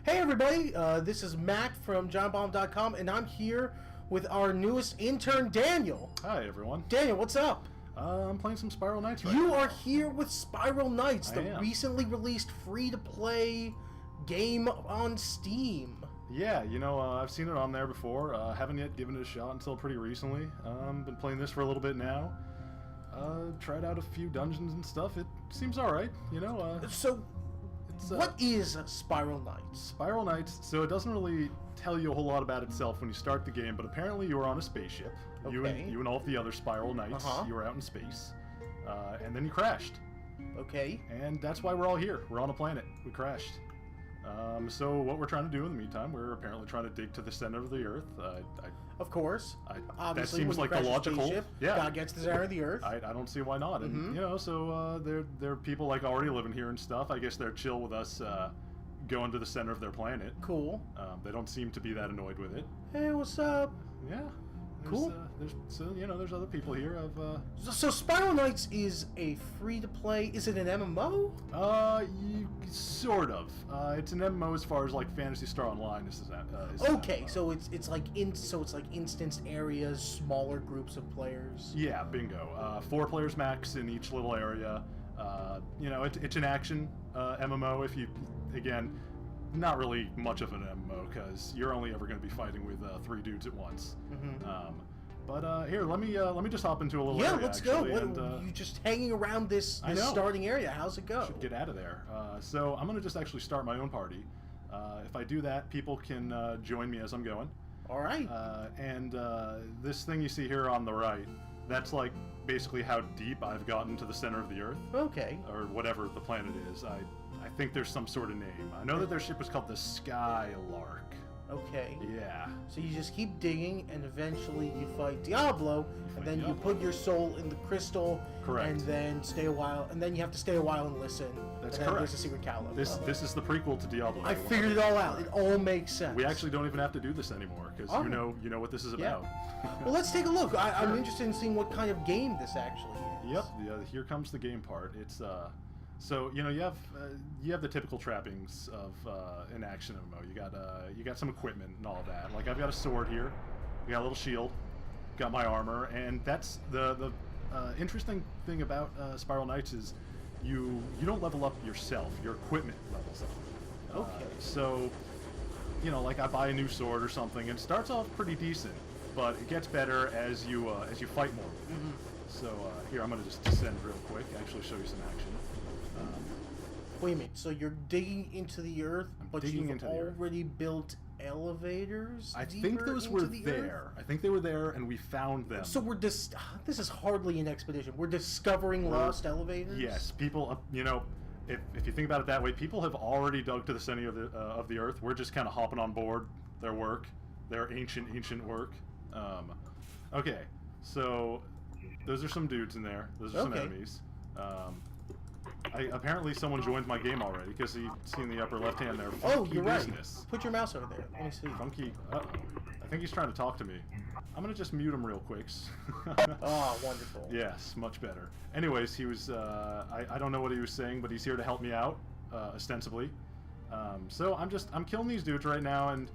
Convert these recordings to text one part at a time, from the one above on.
Hey everybody, this is Matt from JohnBomb.com, and I'm here with our newest intern, Daniel. Hi everyone. Daniel, what's up? I'm playing some Spiral Knights right now. You are here with Spiral Knights, I the am. recently released free-to-play game on Steam. Yeah, you know, I've seen it on there before. Haven't yet given it a shot until pretty recently. Been playing this for a little bit now. Tried out a few dungeons and stuff. It seems alright, you know. What is Spiral Knights? Spiral Knights, so it doesn't really tell you a whole lot about itself when you start the game, but apparently you were on a spaceship. Okay. You and all of the other Spiral Knights, you were out in space. And then you crashed. Okay. And that's why we're all here. We're on a planet. We crashed. So what we're trying to do in the meantime, we're apparently trying to dig to the center of the Earth. Of course. Obviously, that seems when like you the crash a logical. spaceship, Yeah. God gets to the center of the Earth. I don't see why not. And you know, so there are people like already living here and stuff. I guess they're chill with us going to the center of their planet. Cool. They don't seem to be that annoyed with it. Hey, what's up? Yeah. Cool. There's other people here. So Spiral Knights is a free-to-play. Is it an MMO? Sort of. It's an MMO as far as like Phantasy Star Online is. Okay, so it's like instanced areas, smaller groups of players. Yeah, bingo. 4 players max in each little area. You know, it's an action MMO. If you, again, not really much of an MMO because you're only ever going to be fighting with 3 dudes at once. But here, let me just hop into a little area. Yeah, let's go. What, you just hanging around this starting area? How's it go? Should get out of there. So I'm going to just actually start my own party. If I do that, people can join me as I'm going. All right. And this thing you see here on the right, that's like basically how deep I've gotten to the center of the Earth. Okay. Or whatever the planet is. I think there's some sort of name. I know that their ship is called the Skylark. Okay. Yeah. So you just keep digging, and eventually you fight Diablo, and then you put your soul in the crystal. Correct. And then stay a while, and then you have to stay a while and listen. That's and then correct. There's a secret catalog. This is the prequel to Diablo. I figured it all out. It all makes sense. We actually don't even have to do this anymore because you know what this is about. Well, let's take a look. I'm interested in seeing what kind of game this actually is. Yep. Yeah. Here comes the game part. It's So you know you have the typical trappings of an action MMO. You got some equipment and all that. Like I've got a sword here, we got a little shield, got my armor, and that's the interesting thing about Spiral Knights is you don't level up yourself. Your equipment levels up. Okay. So you know, like I buy a new sword or something, and it starts off pretty decent, but it gets better as you fight more. So here I'm gonna just descend real quick. Actually, show you some action. Wait a minute, so you're digging into the Earth, but you've already built elevators? I think those were there. I think they were there, and we found them. So this is hardly an expedition. We're discovering lost elevators? Yes, people, you know, if you think about it that way, people have already dug to the center of the Earth. We're just kind of hopping on board their work, their ancient work. Okay, so those are some dudes in there. Those are some enemies. Apparently someone joined my game already because you see in the upper left hand there. Funky you're business. Right. Put your mouse over there. Let me see. Funky. I think he's trying to talk to me. I'm gonna just mute him real quick. Oh, wonderful. Yes, much better. Anyways, he was. I don't know what he was saying, but he's here to help me out, ostensibly. So I'm killing these dudes right now, and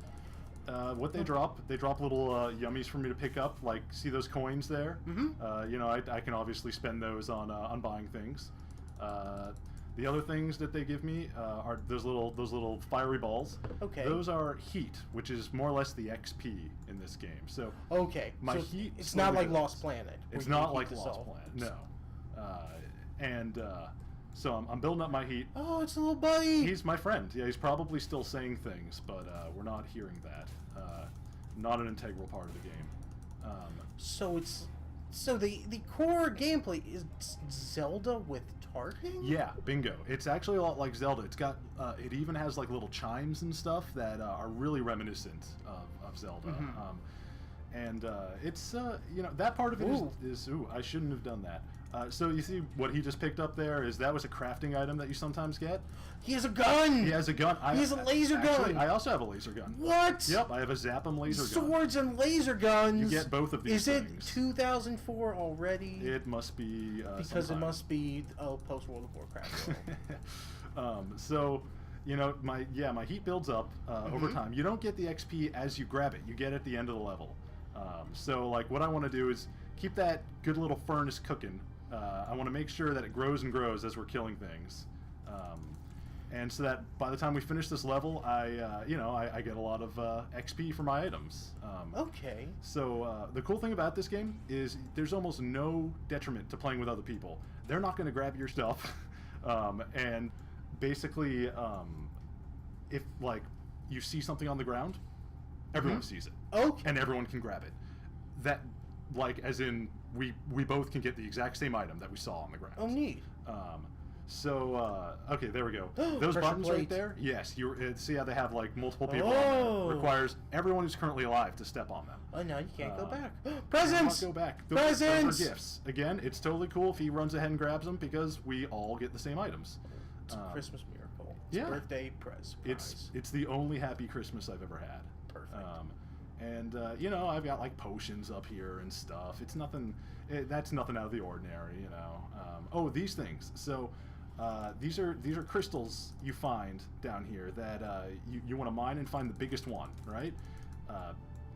what they drop little yummies for me to pick up. Like, see those coins there? You know, I can obviously spend those on buying things. The other things that they give me are those little fiery balls. Okay. Those are heat, which is more or less the XP in this game. So my heat. It's not like Lost Planet. It's not like Lost Planet. No. So I'm building up my heat. Oh, it's a little buddy. He's my friend. Yeah, he's probably still saying things, but we're not hearing that. Not an integral part of the game. So the core gameplay is Zelda with targeting? Yeah, bingo. It's actually a lot like Zelda. It's got it even has like little chimes and stuff that are really reminiscent of Zelda. And it's you know, that part of it is I shouldn't have done that. So you see what he just picked up there is that was a crafting item that you sometimes get. He has a gun. He has a gun. He has a laser gun. I also have a laser gun. What? Yep, I have a Zap'em laser gun. Swords and laser guns. You get both of these things. Is it 2004 already? It must be because sometime. It must be post World of Warcraft. So you know, my heat builds up over time. You don't get the XP as you grab it. You get it at the end of the level. So like what I want to do is keep that good little furnace cooking. I want to make sure that it grows and grows as we're killing things. And so that by the time we finish this level, I get a lot of XP for my items. Okay. So the cool thing about this game is there's almost no detriment to playing with other people. They're not going to grab your stuff. And basically, if like you see something on the ground, everyone sees it. Okay. And everyone can grab it. That, like, as in we both can get the exact same item that we saw on the ground. Oh, neat. Okay, there we go. Those buttons right there. Yes, you see how they have like multiple people on them. Requires everyone who's currently alive to step on them. Oh, now you can't go back. Presents. Go back. Presents. Those are gifts. Again, it's totally cool if he runs ahead and grabs them because we all get the same items. It's a Christmas miracle. It's a birthday prize. It's the only happy Christmas I've ever had. Perfect. You know, I've got like potions up here and stuff. It's nothing. That's nothing out of the ordinary. You know. Oh, these things. So. These are crystals you find down here that you want to mine and find the biggest one, right?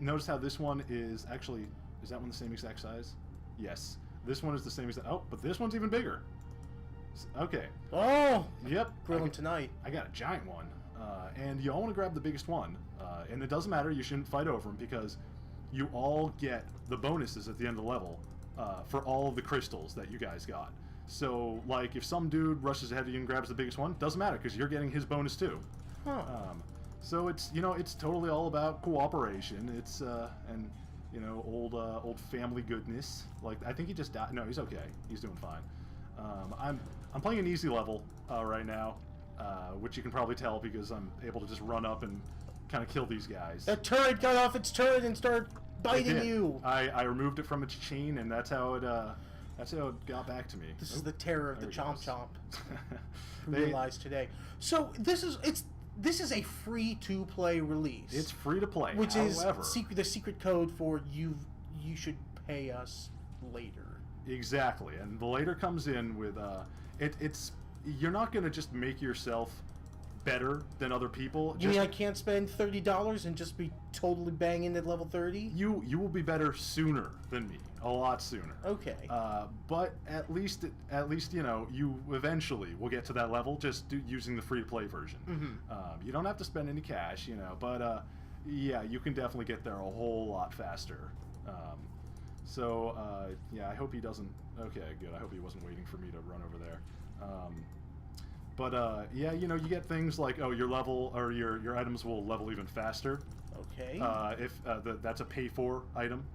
Notice how this one is actually, is that one the same exact size? Yes. This one is the same exact, oh, but this one's even bigger. Okay. Oh! Yep. Grilling tonight. I got a giant one. And you all want to grab the biggest one. And it doesn't matter, you shouldn't fight over them because you all get the bonuses at the end of the level for all of the crystals that you guys got. So, like, if some dude rushes ahead of you and grabs the biggest one, doesn't matter because you're getting his bonus too. Huh. So it's, you know, it's totally all about cooperation. It's and you know, old family goodness. Like, I think he just died. No, he's okay. He's doing fine. I'm playing an easy level right now, which you can probably tell because I'm able to just run up and kind of kill these guys. The turret got off its turret and started biting you. I removed it from its chain, and that's how it. That's how it got back to me. This is the terror of the Chomp Chomp. Realized today. So this is a free-to-play release. It's free to play, which is the secret code for you should pay us later. Exactly, and the later comes in with it's you're not going to just make yourself better than other people. You mean I can't spend $30 and just be totally banging at level 30? You will be better sooner than me. A lot sooner. Okay. But at least you know you eventually will get to that level just using the free-to-play version. Mm-hmm. You don't have to spend any cash, you know. But yeah, you can definitely get there a whole lot faster. Yeah, I hope he doesn't. Okay, good. I hope he wasn't waiting for me to run over there. Yeah, you know, you get things like, oh, your level or your items will level even faster. Okay. If that's a pay-for item.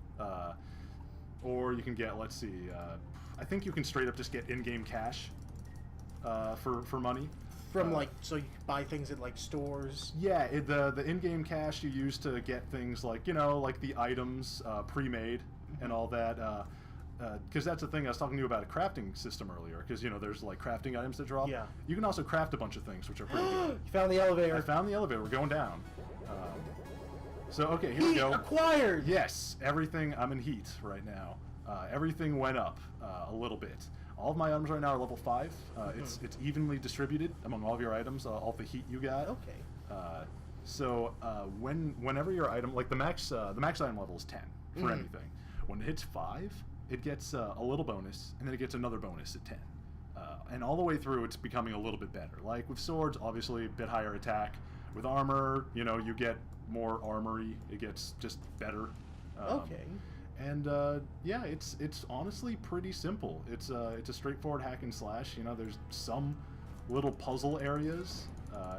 Or you can get, let's see, I think you can straight up just get in-game cash for money. From like, so you can buy things at like stores? Yeah, the in-game cash you use to get things like, you know, like the items pre-made and all that. Because that's the thing I was talking to you about a crafting system earlier. Because, you know, there's like crafting items that drop. Yeah. You can also craft a bunch of things, which are pretty good. You found the elevator. I found the elevator. We're going down. So, okay, here we go. Acquired! Yes, everything. I'm in heat right now. Everything went up a little bit. All of my items right now are level 5. It's evenly distributed among all of your items, all the heat you got. Okay. Whenever your item, like the max item level is 10 for anything. When it hits 5, it gets a little bonus, and then it gets another bonus at 10. And all the way through, it's becoming a little bit better. Like with swords, obviously a bit higher attack. With armor, you know, you get more armory. It gets just better. Okay. And yeah, it's honestly pretty simple. It's a straightforward hack and slash. You know, there's some little puzzle areas,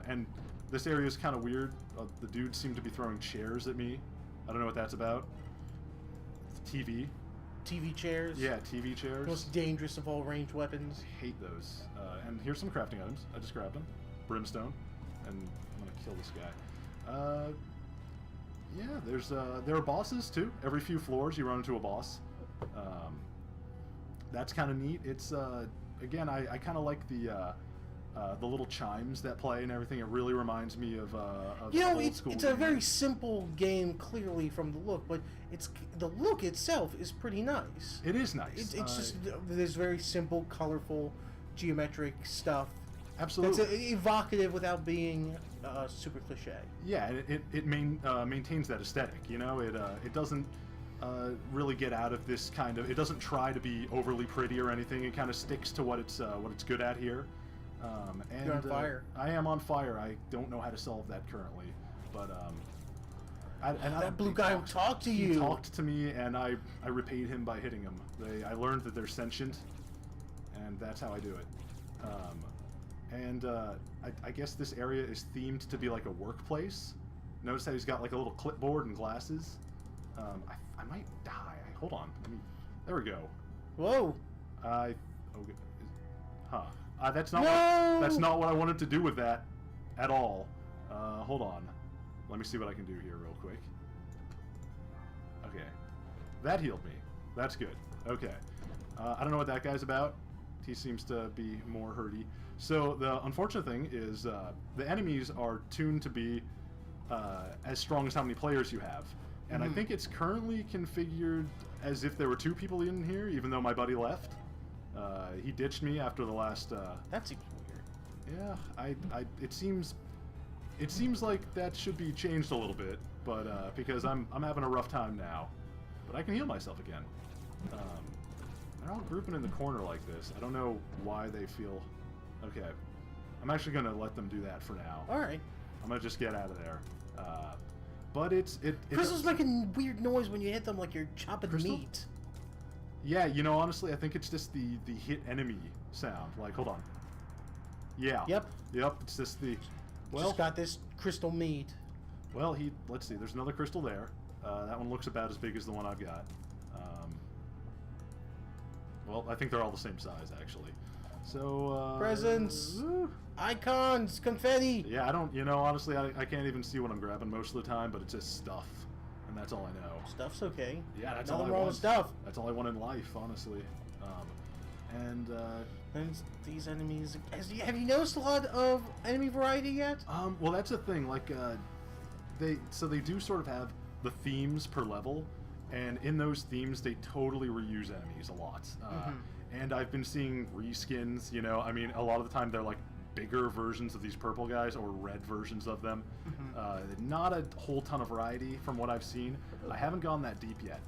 and this area is kind of weird. The dudes seem to be throwing chairs at me. I don't know what that's about. TV. TV chairs? Yeah, TV chairs. Most dangerous of all ranged weapons. I hate those. And here's some crafting items. I just grabbed them. Brimstone. And I'm going to kill this guy. Yeah, there are bosses too. Every few floors you run into a boss. That's kind of neat. It's again, I kind of like the little chimes that play and everything. It really reminds me of you know, old school it's a very simple game clearly from the look, but the look itself is pretty nice. It is nice. It's just there's very simple, colorful, geometric stuff. Absolutely. That's evocative without being super cliche. Yeah, and it maintains that aesthetic. You know, it doesn't really get out of this kind of. It doesn't try to be overly pretty or anything. It kind of sticks to what it's good at here. And You're on fire. I am on fire. I don't know how to solve that currently, but that blue guy talked to you. He talked to me, and I repaid him by hitting him. I learned that they're sentient, and that's how I do it. I guess this area is themed to be like a workplace. Notice how he's got like a little clipboard and glasses. I might die. Hold on. There we go. Whoa. That's not. No! That's not what I wanted to do with that, at all. Hold on. Let me see what I can do here real quick. Okay, that healed me. That's good. Okay. I don't know what that guy's about. He seems to be more hurty. So the unfortunate thing is the enemies are tuned to be as strong as how many players you have. And I think it's currently configured as if there were 2 people in here, even though my buddy left. He ditched me after the last... That seems weird. Yeah, it seems like that should be changed a little bit, but because I'm having a rough time now. But I can heal myself again. They're all grouping in the corner like this. I don't know why they feel... Okay. I'm actually going to let them do that for now. Alright. I'm going to just get out of there. But Crystal's making weird noise when you hit them like you're chopping meat. Yeah, you know, honestly, I think it's just the hit enemy sound. Like, hold on. Yeah. Yep. It's just the... Well, just got this crystal meat. Well, let's see. There's another crystal there. That one looks about as big as the one I've got. Well, I think they're all the same size, actually. So, presents! Icons! Confetti! Yeah, I don't... You know, honestly, I can't even see what I'm grabbing most of the time, but it's just stuff. And that's all I know. Stuff's okay. Yeah, that's all I want. Nothing wrong with stuff. That's all I want in life, honestly. And these enemies... Have you noticed a lot of enemy variety yet? Well, that's the thing. Like, they do sort of have the themes per level, and in those themes, they totally reuse enemies a lot. And I've been seeing reskins, you know, I mean, a lot of the time they're like bigger versions of these purple guys or red versions of them. Not a whole ton of variety from what I've seen. I haven't gone that deep yet,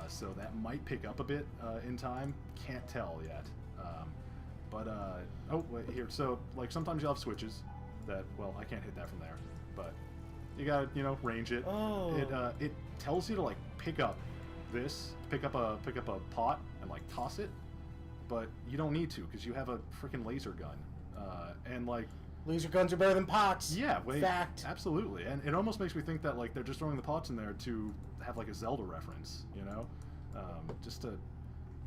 so that might pick up a bit in time. Can't tell yet. Oh, wait, here. So, like, sometimes you'll have switches that, well, I can't hit that from there, but you gotta, you know, range it. Oh. It tells you to, like, pick up a pot and, like, toss it, but you don't need to because you have a freaking laser gun. And, like... Laser guns are better than pots. Yeah, wait. Fact. Absolutely. And it almost makes me think that, like, they're just throwing the pots in there to have, like, a Zelda reference, you know? Just to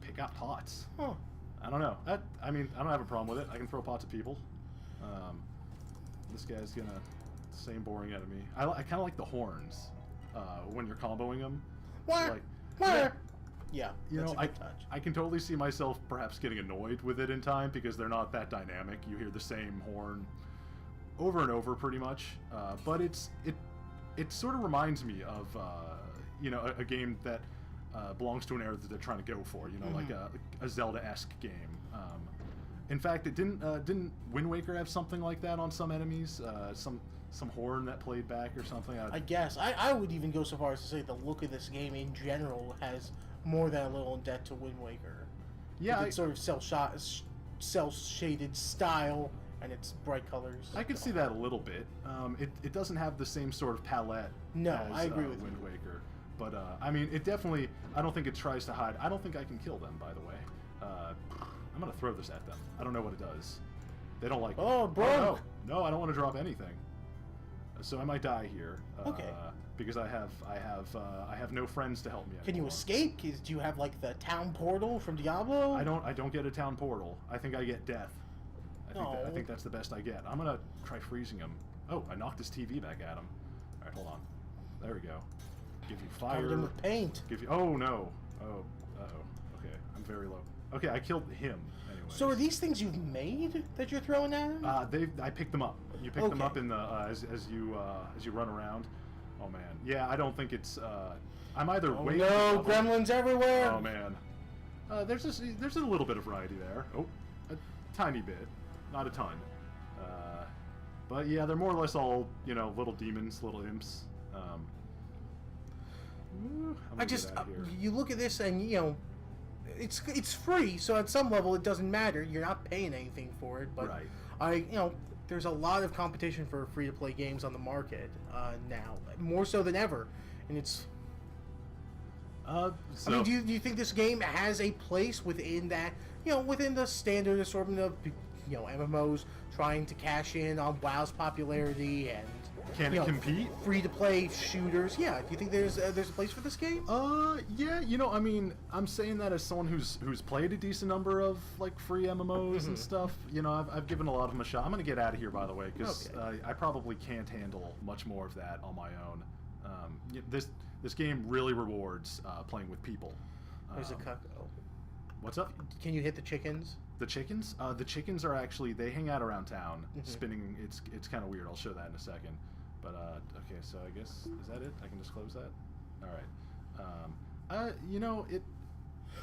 pick out pots. Huh. I don't know. I mean, I don't have a problem with it. I can throw pots at people. This guy's gonna... Same boring enemy. I kind of like the horns when you're comboing them. What? Like, yeah, you know, touch. I can totally see myself perhaps getting annoyed with it in time because they're not that dynamic. You hear the same horn over and over pretty much. But it sort of reminds me of you know, a game that belongs to an era that they're trying to go for. You know, like a Zelda-esque game. In fact, didn't Wind Waker have something like that on some enemies? Some horn that played back or something? I guess. I would even go so far as to say the look of this game in general has more than a little in debt to Wind Waker. Yeah, it's sort of cel-shaded style and its bright colors. I could see that a little bit. It doesn't have the same sort of palette as I agree with Wind Waker. But, I mean, it definitely... I don't think it tries to hide... I don't think I can kill them, by the way. I'm going to throw this at them. I don't know what it does. They don't like it. Oh, bro! Oh, no, I don't want to drop anything. So I might die here. Okay. Because I have no friends to help me. Can you escape? Do you have like the town portal from Diablo? I don't get a town portal. I think I get death. I think that's the best I get. I'm gonna try freezing him. Oh, I knocked his TV back at him. All right, hold on. There we go. Give you fire. Covered him with paint. Give you. Oh no. Oh. Uh-oh. Okay, I'm very low. Okay, I killed him. Anyways. So are these things you've made that you're throwing at him? I picked them up. You pick them up in the as you run around. Oh man, yeah. I don't think it's. I'm either waiting. No, gremlins everywhere. Oh man. There's a little bit of variety there. Oh, a tiny bit, not a ton. But yeah, they're more or less all, you know, little demons, little imps. You look at this and, you know, it's free, so at some level it doesn't matter. You're not paying anything for it, but there's a lot of competition for free-to-play games on the market now, more so than ever, and it's. I mean, do you think this game has a place within that? You know, within the standard assortment of, you know, MMOs trying to cash in on WoW's popularity and. Can it compete? Free-to-play shooters. Yeah. Do you think there's a place for this game? Yeah. You know, I mean, I'm saying that as someone who's played a decent number of like free MMOs and stuff. You know, I've given a lot of them a shot. I'm gonna get out of here, by the way, because I probably can't handle much more of that on my own. This game really rewards playing with people. There's a cuck. What's up? Can you hit the chickens? The chickens? The chickens are actually, they hang out around town, spinning. It's kind of weird. I'll show that in a second. But okay, so I guess is that it? I can just close that. All right. You know it.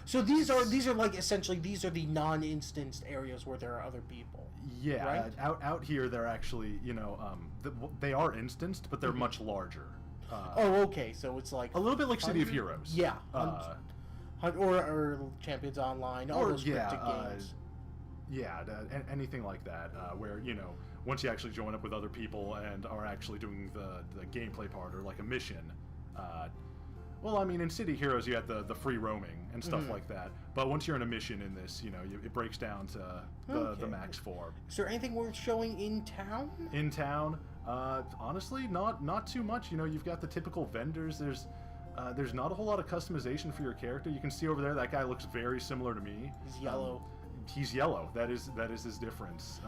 So these are like essentially these are the non-instanced areas where there are other people. Yeah. Right? Out here, they're actually, you know, they are instanced, but they're much larger. Oh, okay. So it's like a little bit like City of Heroes. Yeah. Or Champions Online. All those cryptic games. Yeah, anything like that, where, you know, once you actually join up with other people and are actually doing the gameplay part or like a mission. Well, I mean, in City Heroes you had the free roaming and stuff like that, but once you're in a mission in this, you know, it breaks down to the max form. Is there anything worth showing in town? In town, honestly, not too much. You know, you've got the typical vendors. There's not a whole lot of customization for your character. You can see over there that guy looks very similar to me. He's yellow. He's yellow. That is his difference.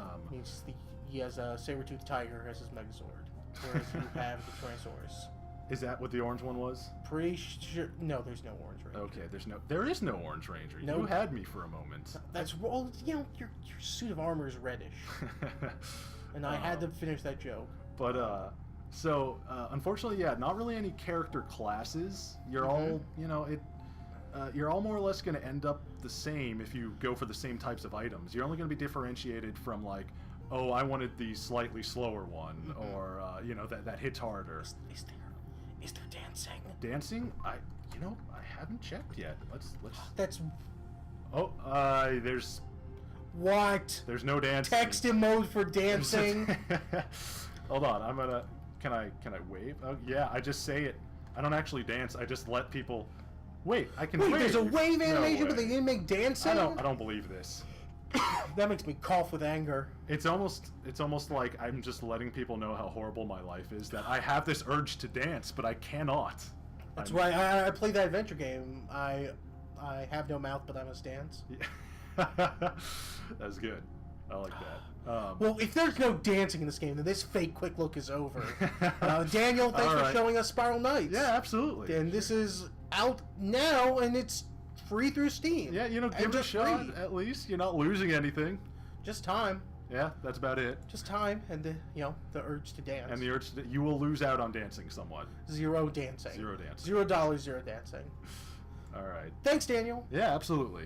He has a saber-toothed tiger as his Megazord, whereas you have the Tyrannosaurus. Is that what the orange one was? Pretty sure. No, there's no Orange Ranger. Okay, there is no Orange Ranger. No. You had me for a moment. That's well, you know, your suit of armor is reddish, and I had to finish that joke. But unfortunately, yeah, not really any character classes. You're all, you know, you're all more or less going to end up the same if you go for the same types of items. You're only going to be differentiated from like, oh, I wanted the slightly slower one, or you know, that hits harder. Is there dancing? Dancing? I haven't checked yet. Let's. That's. Oh, there's. What? There's no dancing. Text in mode for dancing. Hold on, I'm gonna. Can I wave? Oh yeah, I just say it. I don't actually dance. I just let people. Wait, I can. Wait, there's a wave animation, but they didn't make dancing. I don't believe this. That makes me cough with anger. It's almost like I'm just letting people know how horrible my life is. That I have this urge to dance, but I cannot. That's why I play that adventure game. I have no mouth, but I must dance. Yeah. That's good. I like that. Well, if there's no dancing in this game, then this fake quick look is over. Daniel, thanks for showing us Spiral Knights. Yeah, absolutely. And this is out now, and it's free through Steam. Yeah, you know, give it a shot at least. You're not losing anything. Just time. Yeah, that's about it. Just time and the urge to dance. And the urge to you will lose out on dancing somewhat. Zero dancing. $0, zero dancing. $0, zero dancing. All right. Thanks, Daniel. Yeah, absolutely.